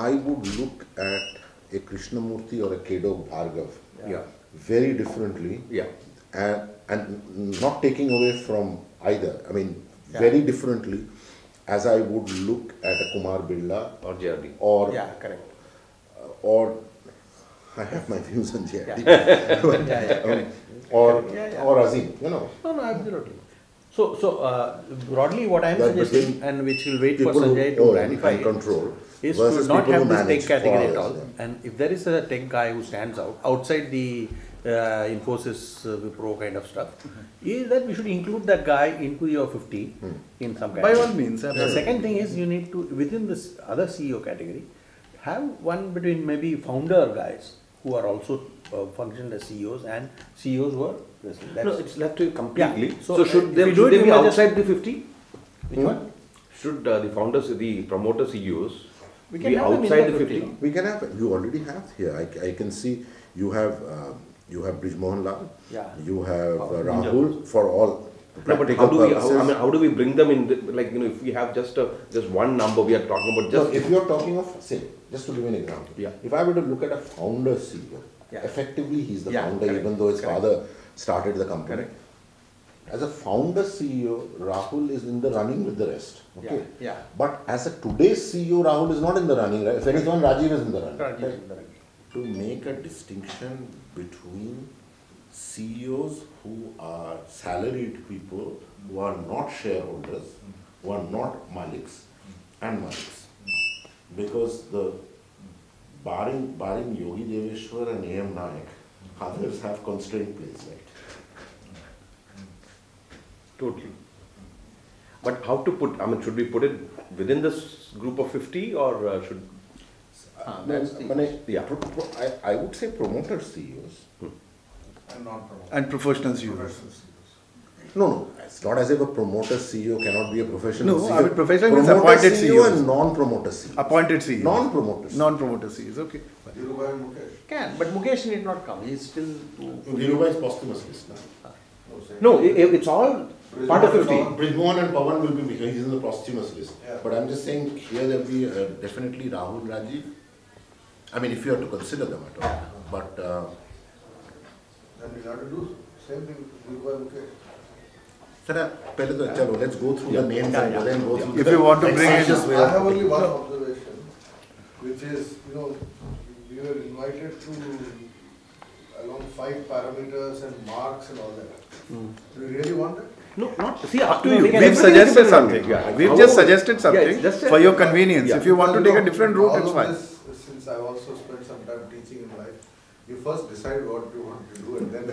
I would look at a Krishnamurti or a Kedo Bhargav very differently. Yeah. And not taking away from either. I mean, very differently as I would look at a Kumar Birla Or JRD. or correct. Or I have my views on JRD. Or Azim, you know. No, absolutely. So broadly what I am suggesting, and which will wait for Sanjay to clarify, control is to not have this tech category at all. Them. And if there is a tech guy who stands out, outside the Infosys Wipro kind of stuff, is that we should include that guy into your 50 in some category. By all means. The second thing is you need to, within this other CEO category, have one between maybe founder guys who are also functioned as CEOs and CEOs who are listening. No, it's left to you completely. Yeah. So should they do it be outside the 50? Which one? Should the founders, the promoter CEOs We can be have them in outside the the 50? 50? We can have, you already have here. I can see you have Brij Mohan Lal, you have Rahul for all. No, but how do we bring them in? Like, you know, if we have just one number, we are talking about just. No, if you are talking of, say, just to give you an example, if I were to look at a founder CEO, effectively he's the founder, even though his father started the company. As a founder CEO, Rahul is in the running with the rest. Okay. But as a today's CEO, Rahul is not in the running. Right? If anyone, Rajiv is in the running. Right? To make a distinction between CEOs who are salaried people, who are not shareholders, who are not maliks, and maliks. Because the barring Yogi Deveshwar and A.M. Nayak, others have constrained place, right? Totally. But how to put, I mean, should we put it within this group of 50 or should... I would say promoter CEOs. And non-promoter. And professional CEOs. No. It's not as if a promoter CEO cannot be a professional CEO. No, I mean professional means promoter appointed CEO CEOs. and non-promoter CEOs. Appointed CEOs. Non-promoters. Non-promoter CEOs, okay. Can, but Mukesh need not come. He is still... Dhirubhai is posthumous list now. No, it's all part of 50. Brij Mohan and Pawan will be, because he's in the posthumous list. But I'm just saying here there will be definitely Rahul, Rajiv. I mean, if you have to consider them at all. But... then we'll have to do same thing with Dhirubhai Mukesh. Let's go through the names and then go through if you want to bring in I have only one observation, which is, you know, we were invited to along 5 parameters and marks and all that. Do you really want it? No, not, see, up to you. We've suggested something. We've just suggested something just for your convenience. If you want to take a different route, it's fine. Since I've also spent some time teaching in life, you first decide what you want to do and then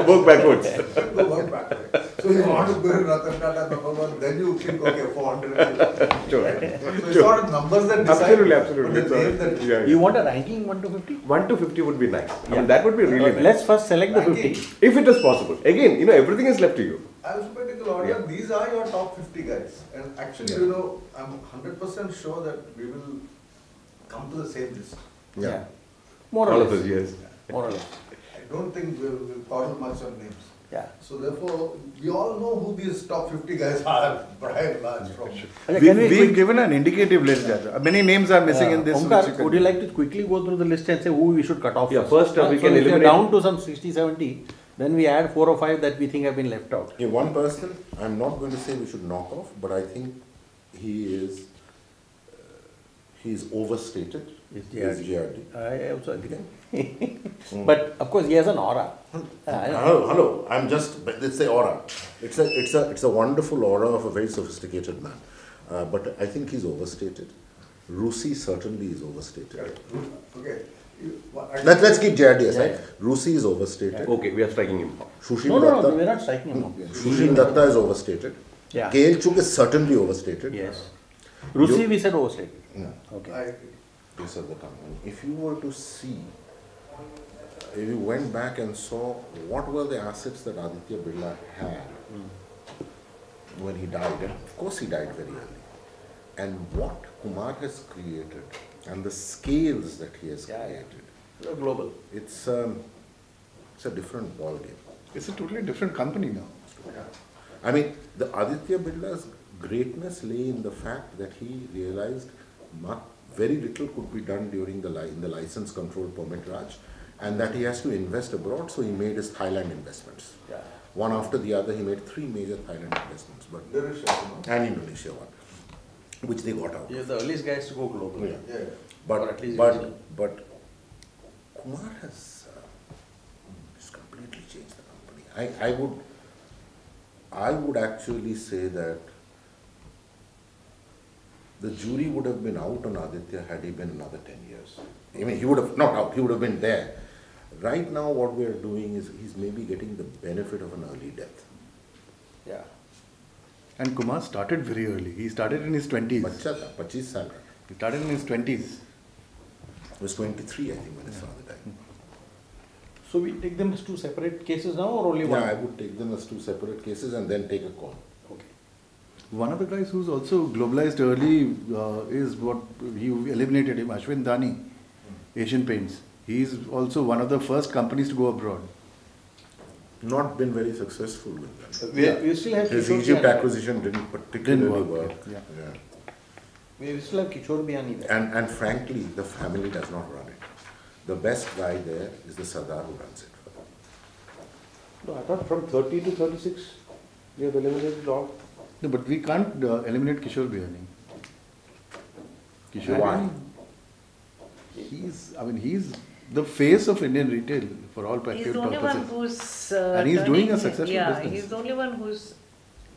work backwards. Work backwards. So you want to build Ratan Tata number one, then you think, okay, 400. Sure. Right? So it's not numbers that decide. Absolutely. But the name that You want a ranking 1 to 50? 1 to 50 would be nice. I mean, that would be really nice. Let's first select the 50. If it is possible. Again, you know, everything is left to you. alphabetical order, these are your top 50 guys. And actually, you know, I'm 100% sure that we will come to the same list. Yeah. More or All less. of us, yes. More or less. I don't think we'll toddle much on names. Yeah. So therefore, we all know who these top 50 guys are, by and large, from. We've given an indicative list. Many names are missing in this. Omkar, would you like to quickly go through the list and say who we should cut off? Yeah, first we can if eliminate. you're down to some 60, 70, then we add 4 or 5 that we think have been left out. Okay, one person, I'm not going to say we should knock off, but I think he's overstated. Is JRD. I also agree. But of course, he has an aura. Hello, I'm just, let's say aura. It's a wonderful aura of a very sophisticated man. But I think he's overstated. Rusi certainly is overstated. Okay. Let's keep JRD aside. Rusi is overstated. Okay, we are striking him off. Sushil No, Datta. we're not striking him off. Sushil Datta is overstated. Yeah. KL Chuk is certainly overstated. Yes. Rusi, we said overstated. Okay. I agree. Piece of the company. If you were to see, if you went back and saw what were the assets that Aditya Birla had when he died, and of course he died very early, and what Kumar has created and the scales that he has created, Global. it's a different ballgame. It's a totally different company now. I mean, the Aditya Birla's greatness lay in the fact that he realized very little could be done during in the license control permit Raj, and that he has to invest abroad, so he made his Thailand investments. Yeah. One after the other, he made 3 major Thailand investments, but and Indonesia one, which they got out. You're the earliest guys to go global. Yeah. Yeah. Or at least regional. But Kumar has completely changed the company. I would actually say that the jury would have been out on Aditya had he been another 10 years. I mean, he would have, not out, he would have been there. Right now what we are doing is he's maybe getting the benefit of an early death. Yeah. And Kumar started very early. He started in his 20s. Bachcha tha, 25 saal ka. He started in his 20s. He was 23, I think, when his father died. So we take them as two separate cases now or only one? Yeah, I would take them as 2 separate cases and then take a call. Okay. One of the guys who's also globalized early is what he eliminated him, Ashwin Dani, Asian Paints. He's also one of the first companies to go abroad. Not been very successful with that. We still have His Kishore Egypt Biyani. acquisition didn't particularly work. Yeah. We still have Kishore Biyani there. And frankly, the family does not run it. The best guy there is the Sardar who runs it. No, I thought from 30 to 36, we have eliminated all. No, but we can't eliminate Kishore Biyani. Kishore Why? Biyani, he's the face of Indian retail for all He's practical the only one purposes. who's And he's doing a turning- successful yeah, business. he's the only one who's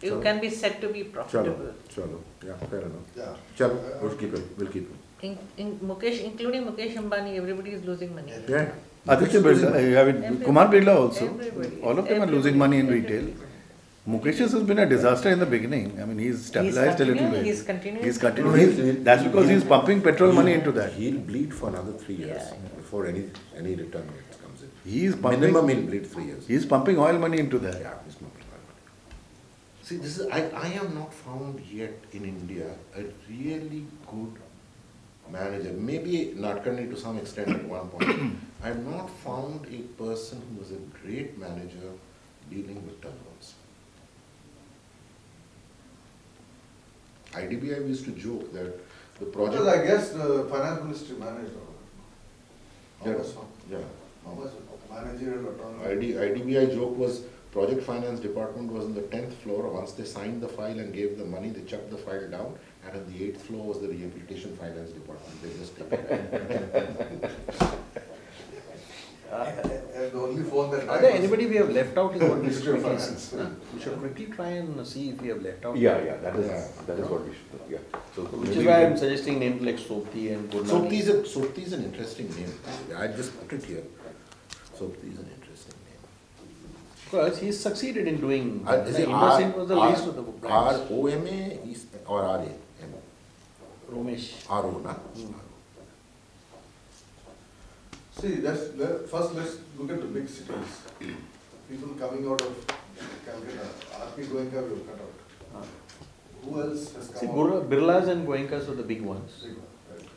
you Chalo. can be said to be profitable. Chalo. Yeah, fair enough. Yeah. Chalo, we'll keep it. We'll keep it. Including Mukesh Ambani, everybody is losing money. Yeah. Aditya Birla, Everybody. Kumar Birla also. Everybody. All of them are losing money in retail. Mukesh's has been a disaster in the beginning. I mean, he's stabilized a little continuing, bit. he's continuing. He's continuing. That's because he's pumping petrol money into that. He'll bleed for another 3 years Yeah. before any return comes in. He's pumping. Minimum he'll bleed 3 years. He's pumping oil money into that. Yeah, he's pumping oil money. See, this is I have not found yet in India a really good manager. Maybe Nadkarni to some extent at one point. I have not found a person who was a great manager dealing with turnovers. IDBI we used to joke that the project. Because I guess the finance ministry managed all that. How much? Yeah. How much managerial autonomy? IDBI joke was project finance department was on the 10th floor. Once they signed the file and gave the money, they chucked the file down. And on the 8th floor was the rehabilitation finance department. They just take it. And the only phone that Are there anybody we have left out is what we should Ministry of quickly Finance. see. We should quickly try and see if we have left out. That is Yeah. what we should do. Yeah. So Which maybe is why we I'm can- suggesting names like Sopti and Gurnani. Sopti is an interesting name. I just put it here. Sopti is an interesting name. Because he's succeeded in doing. Is it Indosin was the least of the brands. ROMA or RA? Romesh. RO, na? See, first let's look at the big cities. People coming out of Calcutta, RP Goenka will cut out. Who else has See, come out? Birlas and Goenkas were the big ones. Big one,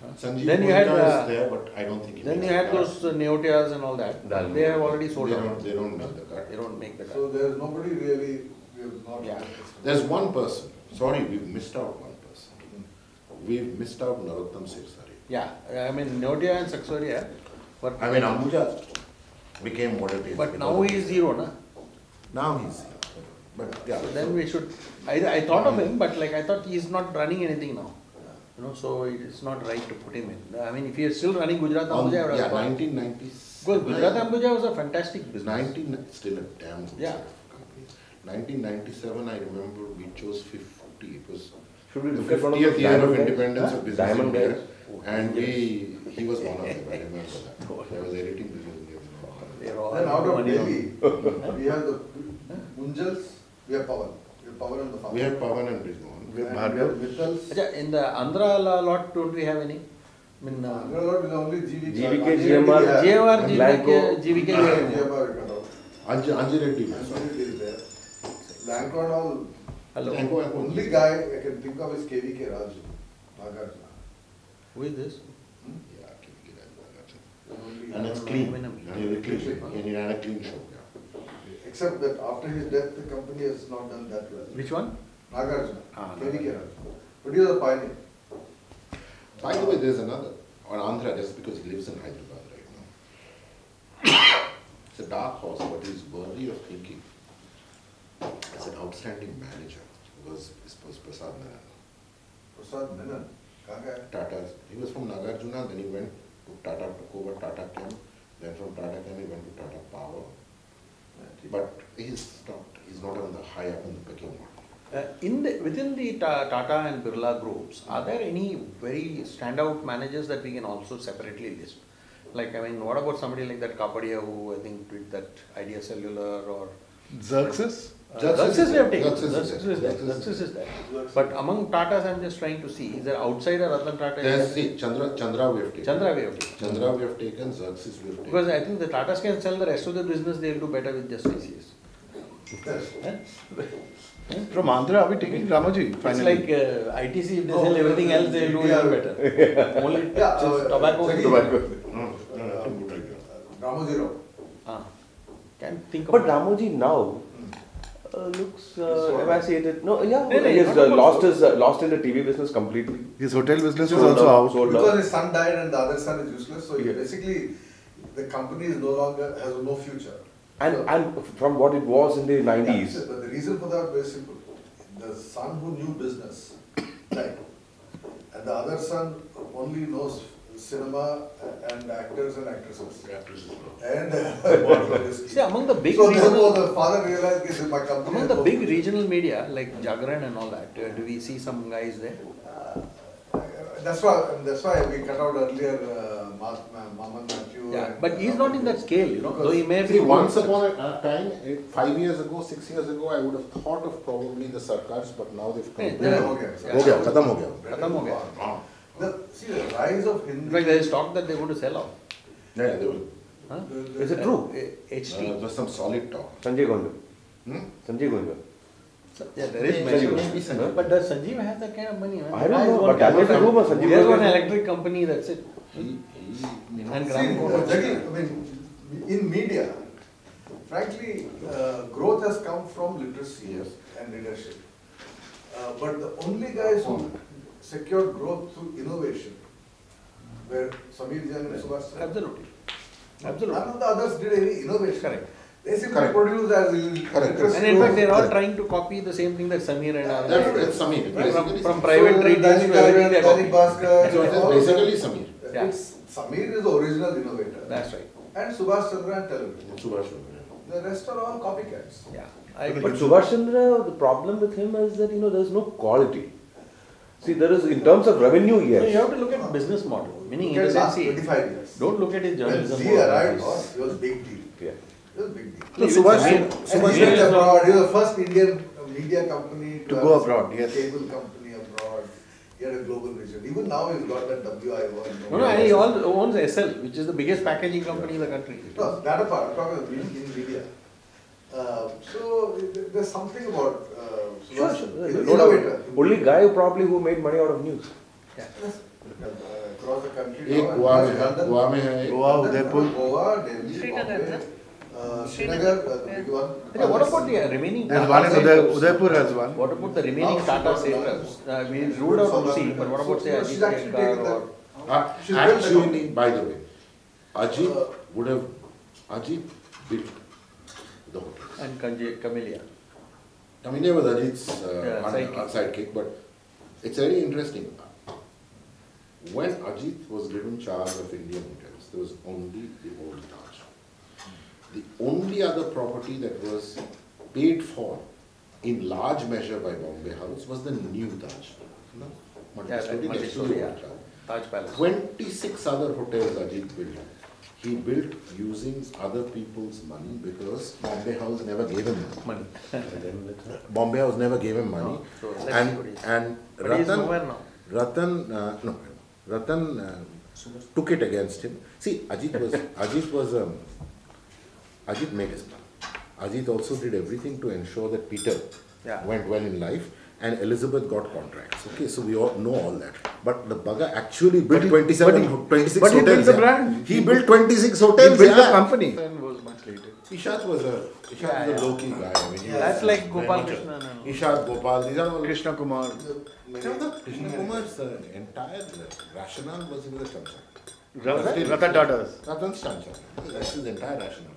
right? Sanjeev Then you had, Goenka is there, but I don't think he Then makes you had the cut. those Neotias and all that. Dal. They have already sold out. They don't make the cut. They don't make the cut. So there's nobody really, we have not. Yeah. There's one person. Sorry, we've missed out one person. We've missed out Narottam Sirsari. Yeah, I mean, Neotia and Saxoria. But I mean, Ambuja became what it is. But because now of he is this. zero, na? Now he's zero. But yeah. So then we should, I thought of him, but like I thought he's not running anything now. You know, so it's not right to put him in. I mean, if he is still running Gujarat Ambuja, I would have Yeah, gone. 1990s. Well, Gujarat Ambuja was a fantastic business. 19, still a damn good Yeah. set of companies. 1997, I remember we chose 50. It was Should we the look at one of 50th those year of diamond guys? independence of business Diamond in India. guys? And he was one of them, I remember that. There was editing business in India. They're all Then out of money on- Delhi, we have the Munjals, we have Pawan. We have Pawan and the farm. We had Pavan and Rizwan. We have And we have Bhargav. Mittals. Acha, in the Andhra lot, don't we have any? I mean, Andhra lot is only GVK. GVK, GMR, yeah. JR, and GVK, Blanco. GVK. GMR we cut out. Anjireddy. Anjireddy is there. Lanco and all. Hello. Only guy I can think of is KVK Raju. Nagarjuna. Who is this? Yeah, KVK Raju. Only- And it's clean. And it's clean. And he ran a clean show. Yeah. Except that after his death, the company has not done that well. Which one? Nagarjuna. Ah, KVK Raju. But he was a pioneer. By the way, there's another on Andhra, just because he lives in Hyderabad right now. It's a dark horse, but he's worthy of thinking. As an outstanding manager was Prasad Menon. Prasad Menon, Tata. He was from Nagarjuna, then he went to Tata, took over Tata Chem. Then from Tata Chem he went to Tata Power. But he's not on the high up in the pecking order. Within the Tata and Birla groups, are there any very standout managers that we can also separately list? Like, I mean, what about somebody like that Kapadia who I think did that Idea Cellular or Xerxes? Xerxes we have taken. Xerxes Is there. But among Tatas, I'm just trying to see, is there outsider other than Tata? There's Chandra we have taken. Chandra we have taken. Chandra we have taken, Xerxes we have taken. Because I think the Tatas can sell the rest of the business, they'll do better with just TCS. From Andhra, are we taking Ramoji finally? It's like ITC, if they sell everything else, they'll do even better. Only tobacco. Ramojiro. Can think But about Ramoji now looks emaciated. No, No, he has not lost in the TV business completely. His hotel business is Sold also out, out. sold out. Because his son died and the other son is useless, so Yeah. basically the company is no longer, has no future. And from what it was in the 90s. Yeah, but the reason for that was very simple. The son who knew business died. And the other son only knows cinema and actors and actresses. And bottle of whiskey. See, among the big So regional, therefore the father realized this is my company. among the big regional media like Jagannathan and all that, do we see some guys there? That's why we cut out earlier Maman Matthew. Yeah, and, but he's not in that scale, you know. Though he may See, be once upon a time, 5 years ago, 6 years ago, I would have thought of probably the Sarkars, but now they've come. Yeah, Ho okay. gaya, khatam ho gaya. Khatam ho gaya. See the rise of In Hindi. fact, there is talk that they're going to sell out. Yeah, they will. Huh? Is it true? HT. There's some solid talk. Sanjay Gonda. Hmm? Sanjay Gonda. Yeah, there is Maybe mention. Sanjay. But does Sanjeev have that kind of money? Man? I don't The guy know, has one but that was the capital. rumor, Sanjeev He has was- one electric company, that's it. And See, Gram- Jaggi, I mean, in media, frankly, growth has come from literacy and leadership. But the only guys who secured growth through innovation were Samir Jain and Subhash Chandra. Absolutely. None Absolutely. of the others did any innovation. Correct. They simply Correct. produced as Correct. literacy. And in fact, they're all Correct. trying to copy the same thing that Samir and others. That's Samir. Right? Basically, From Samir. private treaties to everything they're Dainik copying. Bhaskar, So all it's of them. basically Samir. Yeah. It's Samir is the original innovator. That's right. And Subhash Chandra and television. Subhash. The rest are all copycats. Yeah. But Subhash Chandra, the problem with him is that, there's no quality. See, there is, in terms of revenue, You yes. have to look at business model. Meaning, in Look the at last sense, 25 years. don't look at his When journalism. Z model. arrived, it was a big deal. Yeah. It was a big deal. No, Subhash And he went abroad. He was the first Indian media company To have go a abroad, yes. Cable company abroad. He had a global vision. Even now he's got that WI1. No, and he owns SL, which is the biggest packaging company in the country. No, that apart, I'm talking about in media. So there's something about Sure, Subhash, sure. he's an No doubt. innovator. Only guy probably who made money out of news. Across the country. एक now, Goa and में London. है, गोवा में है, Goa, Udaipur. Goa, Delhi, Srinagar, Bombay, Srinagar, the big one. Okay, what about the remaining There's Tata one in satraps? Udaipur has one. What about the remaining Tata satraps? We ruled out Arushi, but what about say No, Ajit she's actually Kedkar taken or She's built actually, by the way, Ajit would have, Ajit built the hotel. and Camellia? Camellia was Ajit's sidekick. sidekick, but it's very interesting. When Ajit was given charge of Indian hotels, there was only the old Taj. The only other property that was paid for in large measure by Bombay House was the new Taj. No? Multi-story next to the Multi-story, old yeah. Taj. Taj Palace. 26 other hotels Ajit built. He built using other people's money because Bombay House never gave him money. Money. Bombay House never gave him money. No, so let's see what he is. And But he's nowhere now. Ratan took it against him. See, Ajit made his plan. Ajit also did everything to ensure that Peter Yeah. went well in life and Elizabeth got contracts. Okay, so we all know all that. But the bugger actually built 26 but he hotels. built the yeah. brand. He built 26 He hotels. built the yeah. company. Then was much completed. Ishat was a low-key guy. I mean, he was That's like very Gopal much a- Krishna. No. Ishat, Gopal, these are all... Krishna Kumar. Krishna Kumar's entire rationale was in the Chanchak. Ratan Tata's. Ratan's Chanchak. That's his entire rationale.